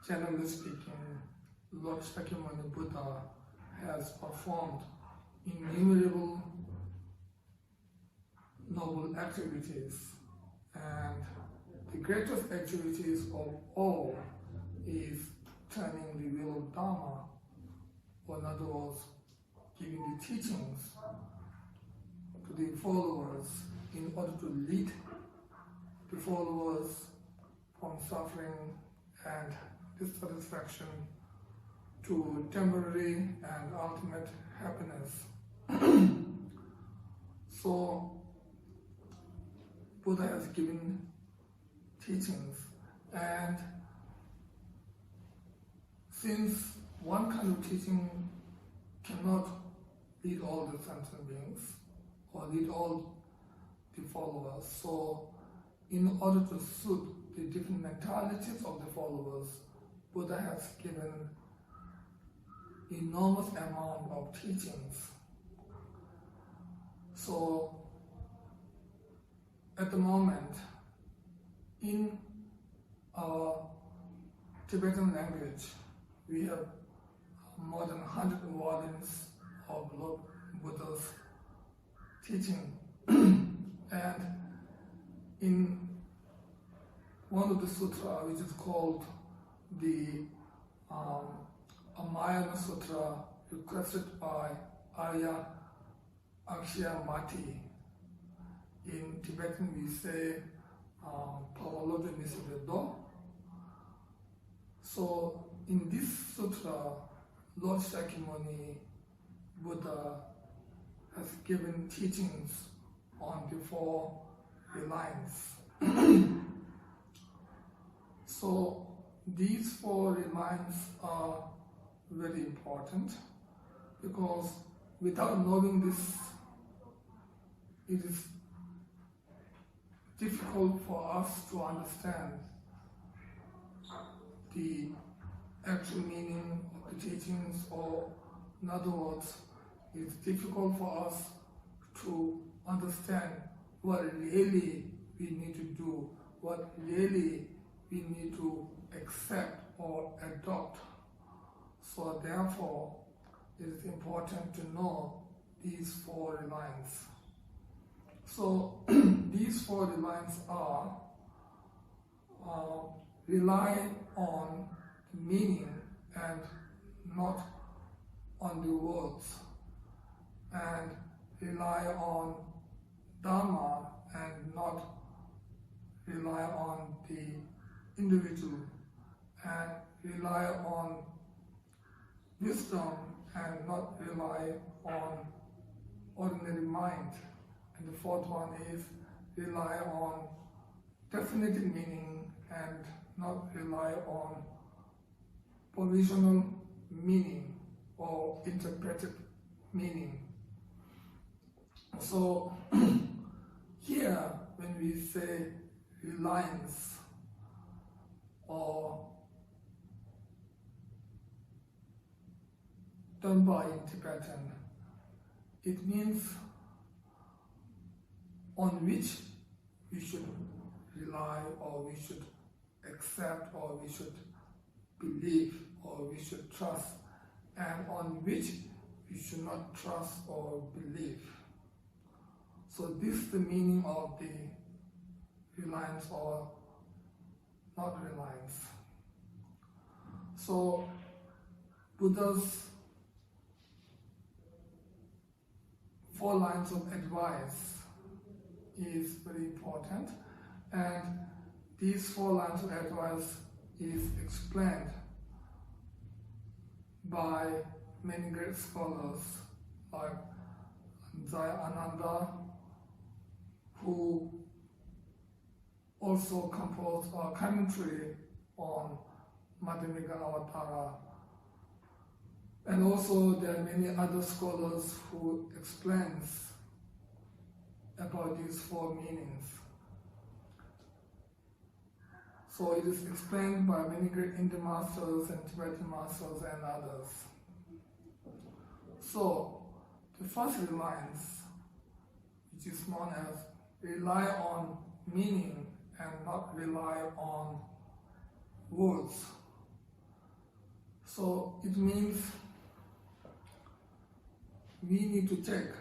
Generally speaking, Lord Shakyamuni Buddha has performed innumerable noble activities, and the greatest activities of all is turning the wheel of Dharma, or in other words, giving the teachings to the followers in order to lead the followers from suffering and dissatisfaction to temporary and ultimate happiness. So, Buddha has given teachings, and since one kind of teaching cannot lead all the sentient beings or lead all the followers, so in order to suit the different mentalities of the followers, Buddha has given enormous amount of teachings. So at the moment, in our Tibetan language, we have more than 100 volumes of Lord Buddha's teaching. And in one of the sutras, which is called the Amayana Sutra, requested by Arya Akshayamati. In Tibetan we say Pawalodo Nisibedo. So in this sutra, Lord Shakyamuni Buddha has given teachings on the four reliances. So these four reliances are very important, because without knowing this, it is difficult for us to understand the actual meaning of the teachings, or in other words, it's difficult for us to understand what really we need to do, what really we need to accept or adopt. So therefore, it is important to know these four reliances. So these four reliances are rely on meaning and not on the words, and rely on Dharma and not rely on the individual, and rely on wisdom and not rely on ordinary mind. And the fourth one is rely on definitive meaning and not rely on provisional meaning or interpreted meaning. So here, when we say reliance or Dhamma in Tibetan, it means on which we should rely, or we should accept, or we should believe, or we should trust, and on which we should not trust or believe. So this is the meaning of the reliance or not reliance. So Buddha's 4 lines of advice is very important, and these 4 lines of advice is explained by many great scholars like Ananda, who also composed a commentary on Madhyamika Avatara. And also there are many other scholars who explains about these 4 meanings. So it is explained by many great Indian masters and Tibetan masters and others. So the first reliance which is known as rely on meaning and not rely on words. So it means we need to check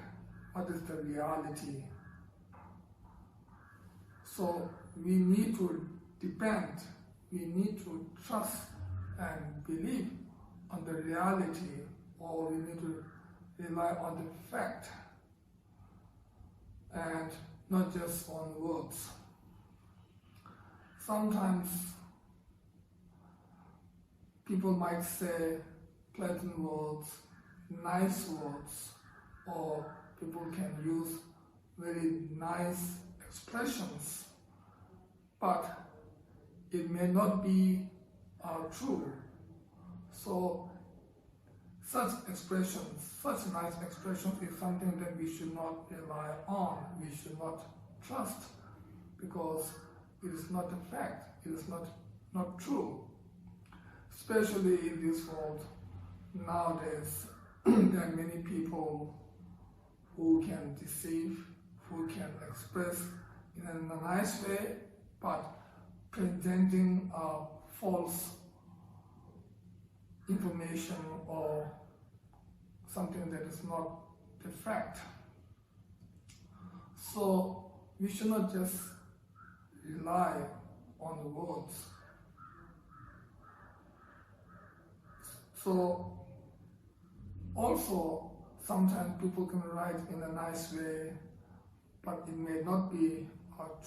what is the reality. So we need to depend, we need to trust and believe on the reality, or we need to rely on the fact and not just on words. Sometimes people might say pleasant words, nice words, or people can use very nice expressions, but it may not be true. So such expressions, such nice expressions is something that we should not rely on, we should not trust, because it is not a fact, it is not true. Especially in this world nowadays, there are many people who can deceive, who can express in a nice way, but presenting false information or something that is not the fact. So we should not just rely on the words. So also sometimes people can write in a nice way, but it may not be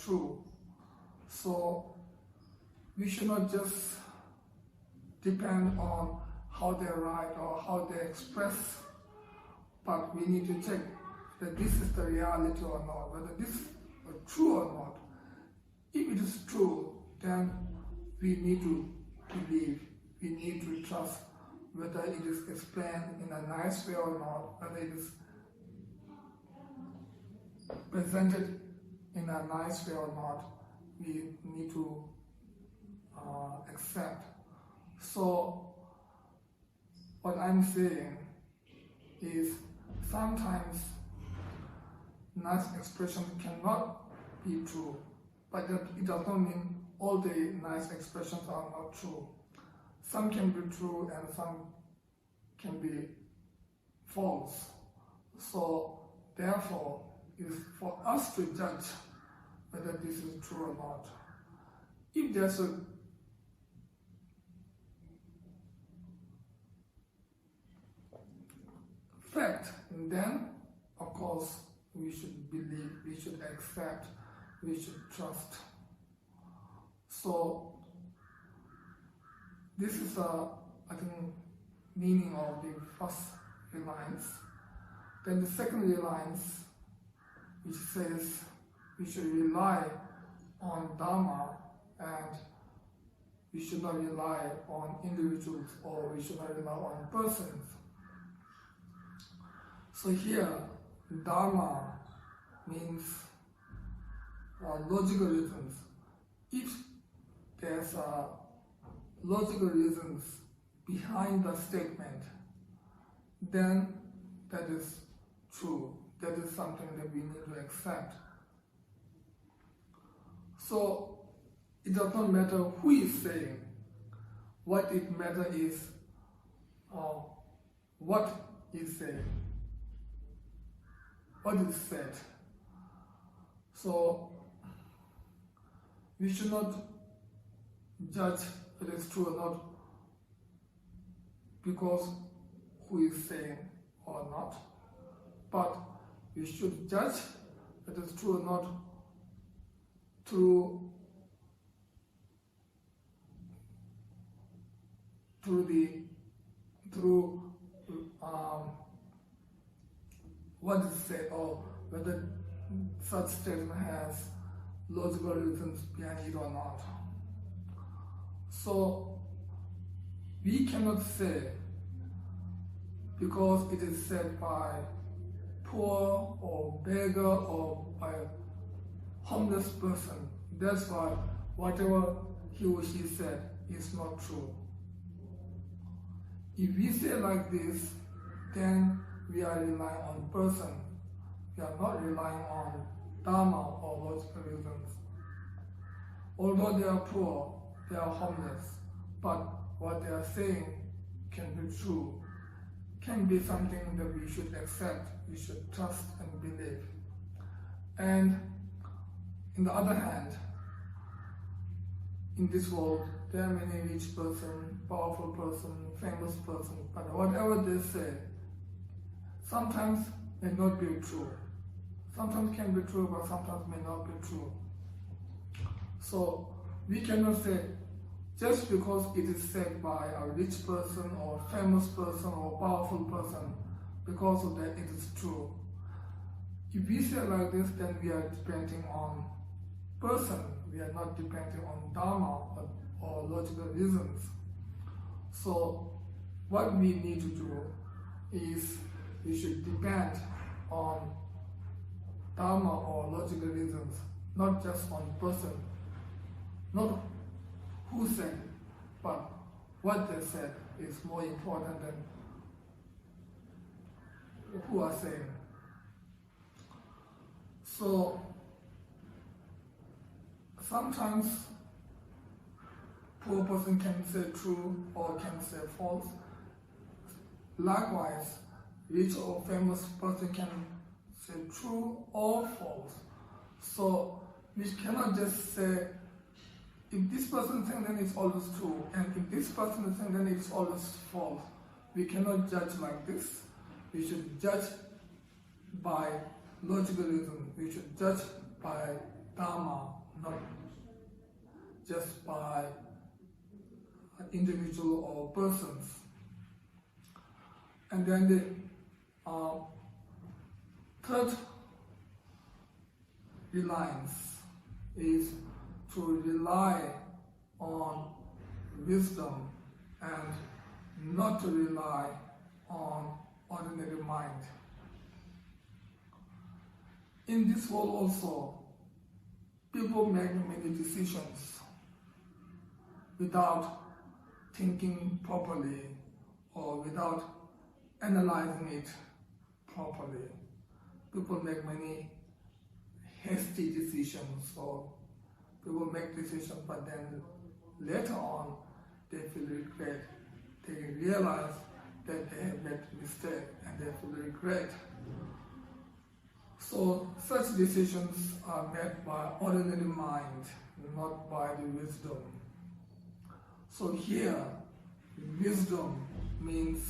true. So we should not just depend on how they write or how they express, but we need to check that this is the reality or not, whether this is true or not. If it is true, then we need to believe, we need to trust, whether it is explained in a nice way or not, whether it is presented in a nice way or not, we need to accept. So what I'm saying is sometimes nice expression cannot be true, but it does not mean all the nice expressions are not true. Some can be true and some can be false. So therefore, it is for us to judge whether this is true or not. If there's a fact, then of course we should believe, we should accept, we should trust. So this is I think, meaning of the first reliance. Then the second reliance, which says we should rely on Dharma and we should not rely on individuals, or we should not rely on persons. So here, Dharma means logical reasons. If there's logical reasons behind the statement, then that is true. That is something that we need to accept. So it does not matter who is saying. What it matters is what is said, what is said. So we should not judge whether it's true or not because who is saying or not, but we should judge whether it's true or not through what is said, or whether such statement has logical reasons behind it or not. So we cannot say because it is said by poor or beggar or by a homeless person, that's why whatever he or she said is not true. If we say like this, then we are relying on person, we are not relying on Dharma or logical reasons. Although they are poor, they are homeless, but what they are saying can be true, can be something that we should accept, we should trust and believe. And in the other hand, in this world, there are many rich person, powerful person, famous person, but whatever they say, sometimes may not be true. Sometimes can be true, but sometimes may not be true. So we cannot say, just because it is said by a rich person or famous person or powerful person, because of that it is true. If we say like this, then we are depending on person. We are not depending on Dharma or logical reasons. So what we need to do is we should depend on Dharma or logical reasons, not just on person, not who said, but what they said is more important than who are saying. So sometimes poor person can say true or can say false. Likewise, rich or famous person can say true or false. So we cannot just say, if this person is saying, then it's always true, and if this person is saying, then it's always false. We cannot judge like this. We should judge by logical reason. We should judge by Dharma, not just by an individual or persons. And then the third reliance is to rely on wisdom and not to rely on ordinary mind. In this world also, people make many decisions without thinking properly or without analyzing it properly. People make many hasty decisions, or people make decisions, but then later on they feel regret. They realize that they have made mistake and they feel regret. So such decisions are made by ordinary mind, not by the wisdom. So here, wisdom means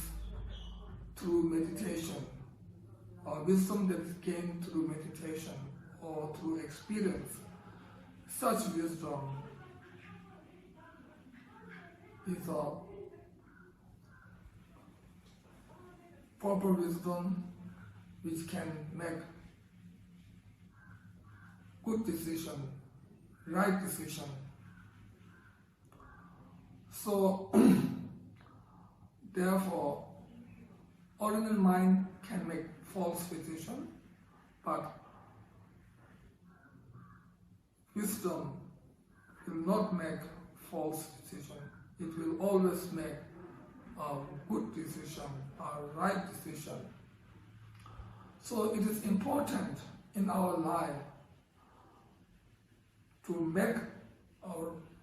through meditation, or wisdom that is gained through meditation or through experience. Such wisdom is a proper wisdom which can make good decision, right decision. So, therefore, ordinary mind can make false decision, but wisdom will not make false decision. It will always make a good decision, a right decision. So it is important in our life to make a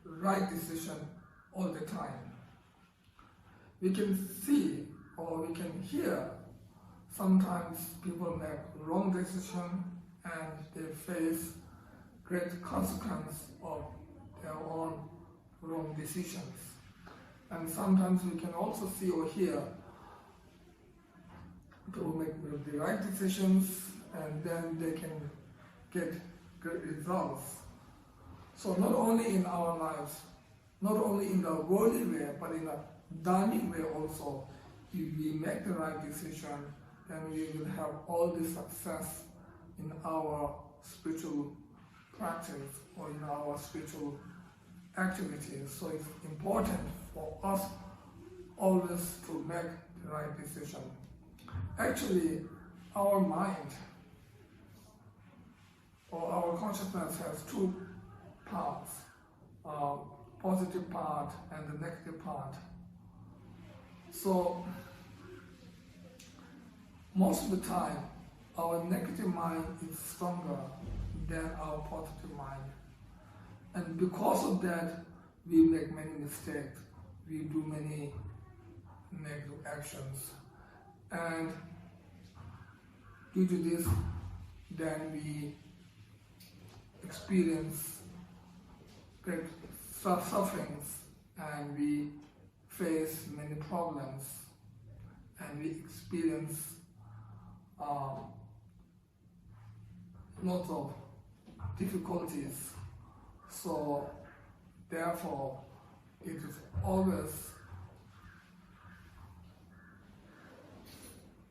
right decision all the time. We can see or we can hear sometimes people make wrong decision and they face great consequence of their own wrong decisions. And sometimes we can also see or hear people make the right decisions and then they can get great results. So not only in our lives, not only in the worldly way, but in a dharmic way also, if we make the right decision, then we will have all the success in our spiritual practice or in our spiritual activities. So it's important for us always to make the right decision. Actually, our mind or our consciousness has two parts, positive part and the negative part. So most of the time, our negative mind is stronger than our positive mind. And because of that, we make many mistakes, we do many negative actions. And due to this, then we experience great sufferings, and we face many problems, and we experience lots of difficulties. So therefore, it is always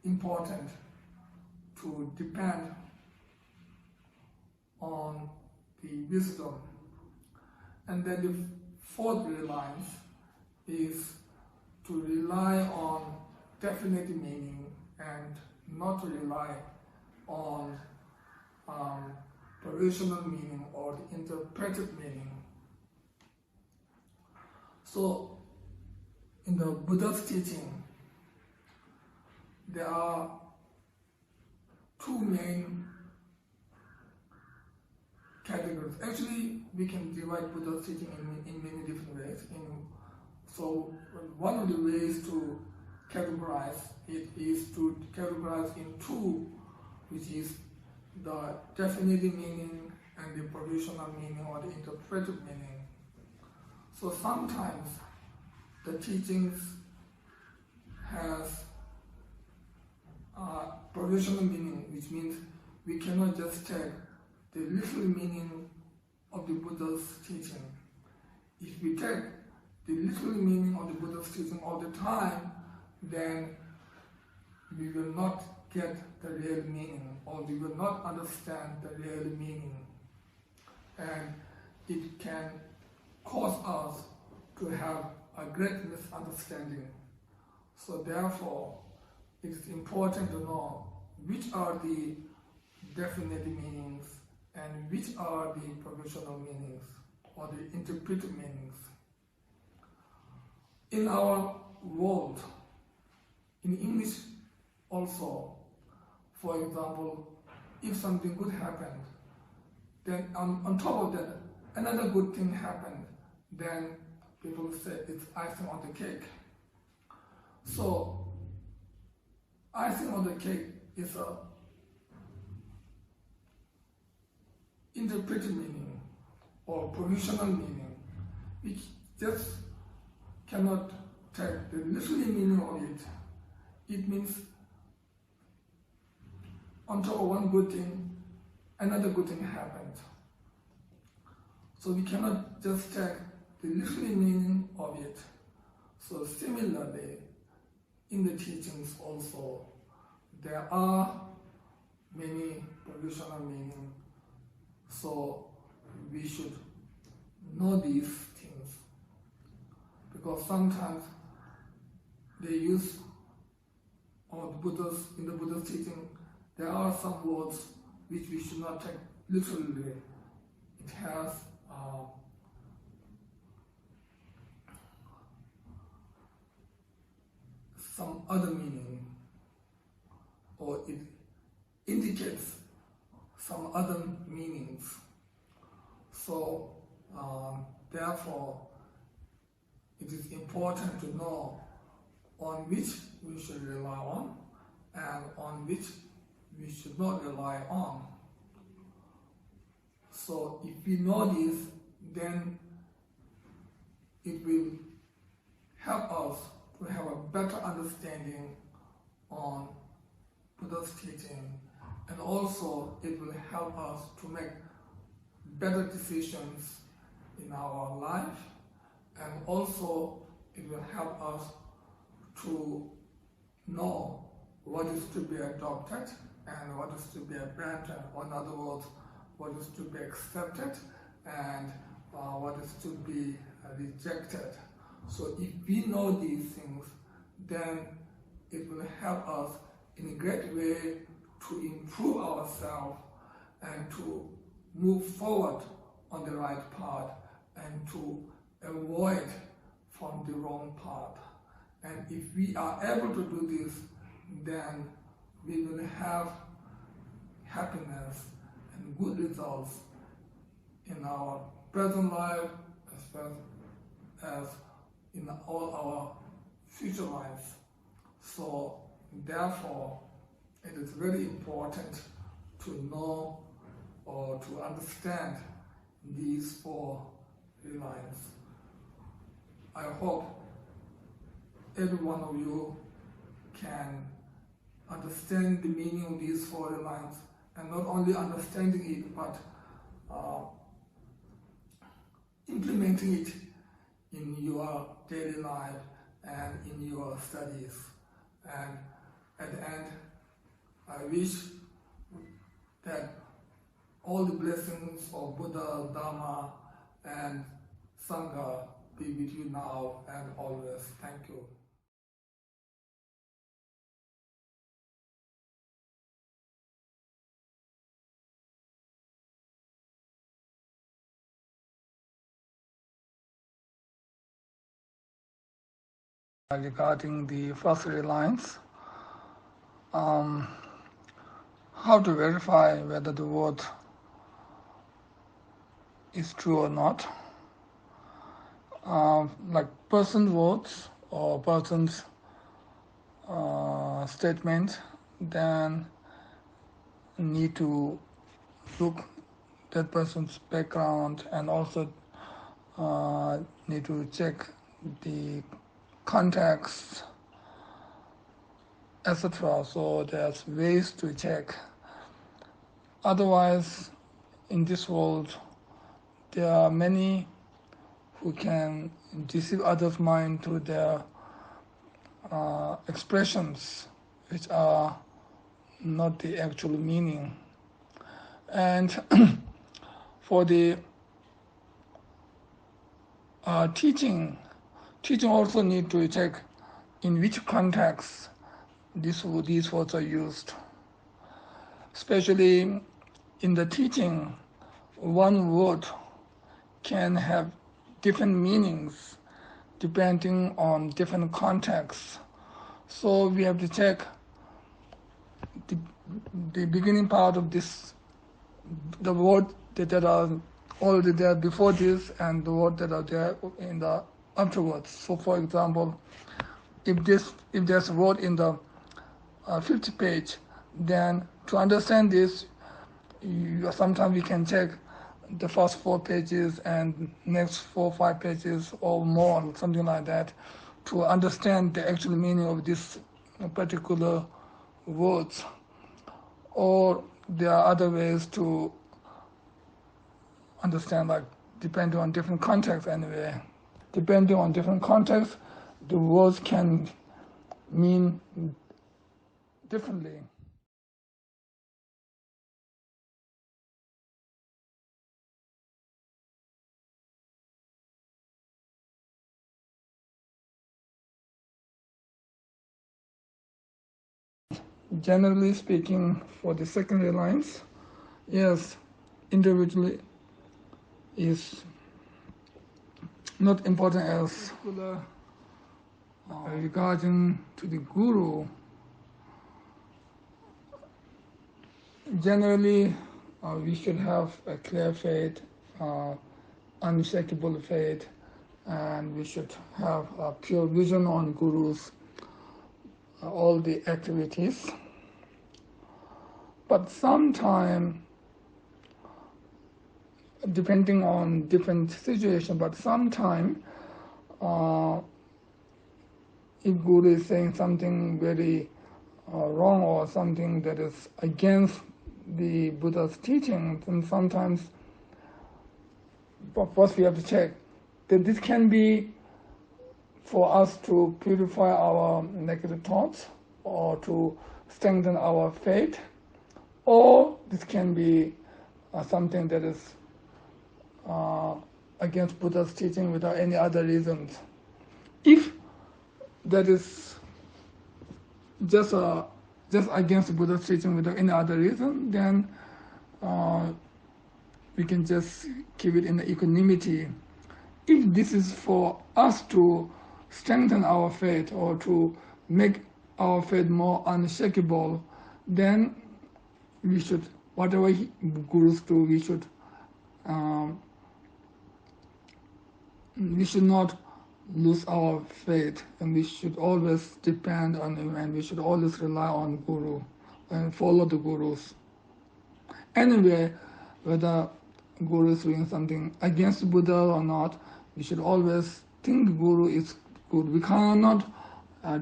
important to depend on the wisdom. And then the fourth reliance is to rely on definite meaning and not to rely on provisional meaning or the interpreted meaning. So in the Buddha's teaching, there are two main categories. Actually, we can divide Buddha's teaching in many different ways. So one of the ways to categorize it is to categorize in two, which is the definite meaning and the provisional meaning or the interpreted meaning. So sometimes the teachings has provisional meaning, which means we cannot just take the literal meaning of the Buddha's teaching. If we take the literal meaning of the Buddha's teaching all the time, then we will not get the real meaning, or we will not understand the real meaning. And it can cause us to have a great misunderstanding. So therefore, it is important to know which are the definite meanings and which are the provisional meanings or the interpreted meanings. In our world, in English also, for example, if something good happened, then on top of that, another good thing happened, then people say it's icing on the cake. So, icing on the cake is a interpreted meaning or provisional meaning, which just cannot take the literal meaning of it. It means on top of one good thing, another good thing happened. So we cannot just take the literal meaning of it. So similarly, in the teachings also, there are many provisional meanings. So we should know these things, because sometimes they use, or in the Buddha's teaching, there are some words which we should not take literally. It has some other meaning, or it indicates some other meanings. So therefore, it is important to know on which we should rely on and on which we should not rely on. So if we know this, then it will help us to have a better understanding on Buddha's teaching, and also it will help us to make better decisions in our life, and also it will help us to know what is to be adopted and what is to be abandoned, or in other words, what is to be accepted and what is to be rejected. So if we know these things, then it will help us in a great way to improve ourselves and to move forward on the right path and to avoid from the wrong path. And if we are able to do this, then we will have happiness and good results in our present life as well as in all our future lives. So therefore, it is very important to know or to understand these four reliances. I hope every one of you can understand the meaning of these four reliances, and not only understanding it, but implementing it in your daily life and in your studies. And at the end, I wish that all the blessings of Buddha, Dharma, and Sangha be with you now and always. Thank you. Regarding the first reliance, how to verify whether the word is true or not. Like person's words or person's statement, then need to look that person's background and also need to check the context, etc. So there's ways to check. Otherwise, in this world, there are many who can deceive others' mind through their expressions, which are not the actual meaning. And for the teaching also need to check in which context these words are used. Especially in the teaching, one word can have different meanings depending on different contexts. So we have to check the beginning part of this, the word that are already there before this and the word that are there in the afterwards. So for example, if there's a word in the 50th page, then to understand this, sometimes we can check the first 4 pages and next 4 or 5 pages or more, something like that, to understand the actual meaning of this particular words. Or there are other ways to understand, like depending on different contexts anyway. Depending on different contexts, the words can mean differently. Generally speaking, for the second reliance, yes, individually is not important as regarding to the guru. Generally, we should have a clear faith, unshakable faith, and we should have a pure vision on gurus, all the activities. But sometimes, depending on different situation, but sometimes if Guru is saying something very wrong or something that is against the Buddha's teaching, then sometimes first we have to check that this can be for us to purify our negative thoughts or to strengthen our faith, or this can be something that is against Buddha's teaching without any other reasons. If that is just against Buddha's teaching without any other reason, then we can just keep it in the equanimity. If this is for us to strengthen our faith or to make our faith more unshakable, then we should whatever gurus do, we should not lose our faith, and we should always depend on him, and we should always rely on Guru and follow the Gurus. Anyway, whether Guru is doing something against Buddha or not, we should always think the Guru is good. We cannot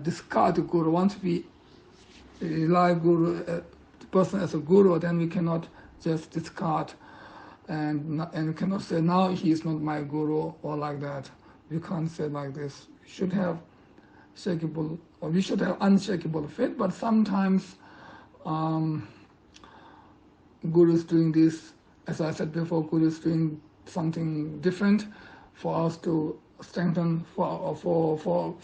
discard the Guru. Once we rely Guru, the person as a Guru, then we cannot just discard and cannot say, now he is not my Guru, or like that. We can't say like this. We should have shakable, or we should have unshakable faith, but sometimes Guru is doing this, as I said before, Guru is doing something different for us to strengthen, to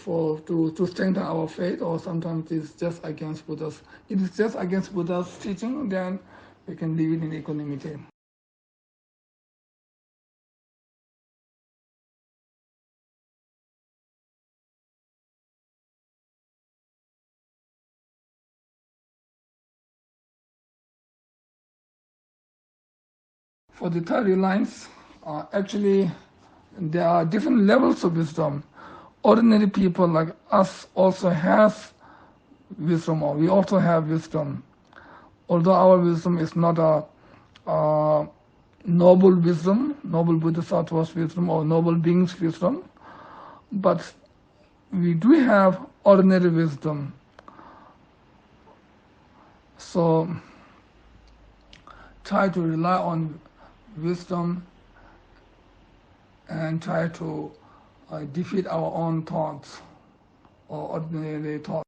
strengthen our faith, or sometimes it's just against Buddha's. If it's just against Buddha's teaching, then we can leave it in equanimity. For the third reliance, actually there are different levels of wisdom. Ordinary people like us also has wisdom, or we also have wisdom. Although our wisdom is not a noble wisdom, noble Bodhisattva's wisdom, or noble beings' wisdom, but we do have ordinary wisdom. So try to rely on wisdom and try to defeat our own thoughts or ordinary thoughts.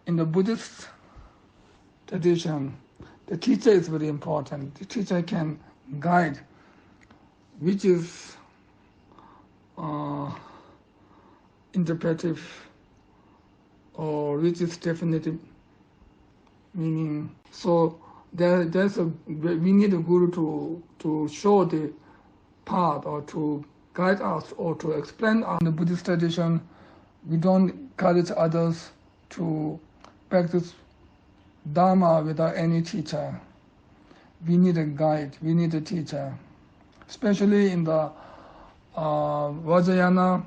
In the Buddhist tradition, the teacher is very important. The teacher can guide which is interpretive or which is definitive meaning. So we need a Guru to show the path, or to guide us, or to explain. In the Buddhist tradition, we don't encourage others to practice Dharma without any teacher. We need a guide, we need a teacher. Especially in the Vajrayana,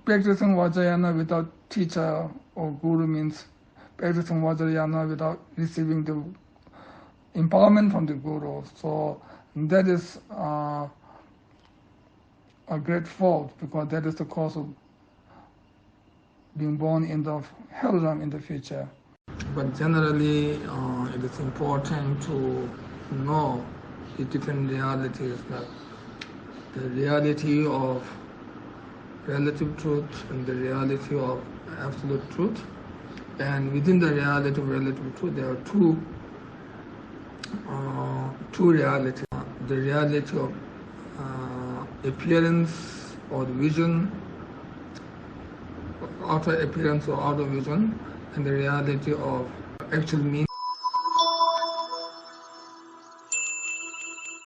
practicing Vajrayana without teacher or Guru means practicing Vajrayana without receiving the empowerment from the Guru. So that is a great fault, because that is the cause of being born in the hell realm in the future. But generally, it is important to know the different realities, that the reality of relative truth and the reality of absolute truth. And within the reality of relative truth, there are two realities. The reality of appearance or vision, outer appearance or outer vision, and the reality of actual meaning.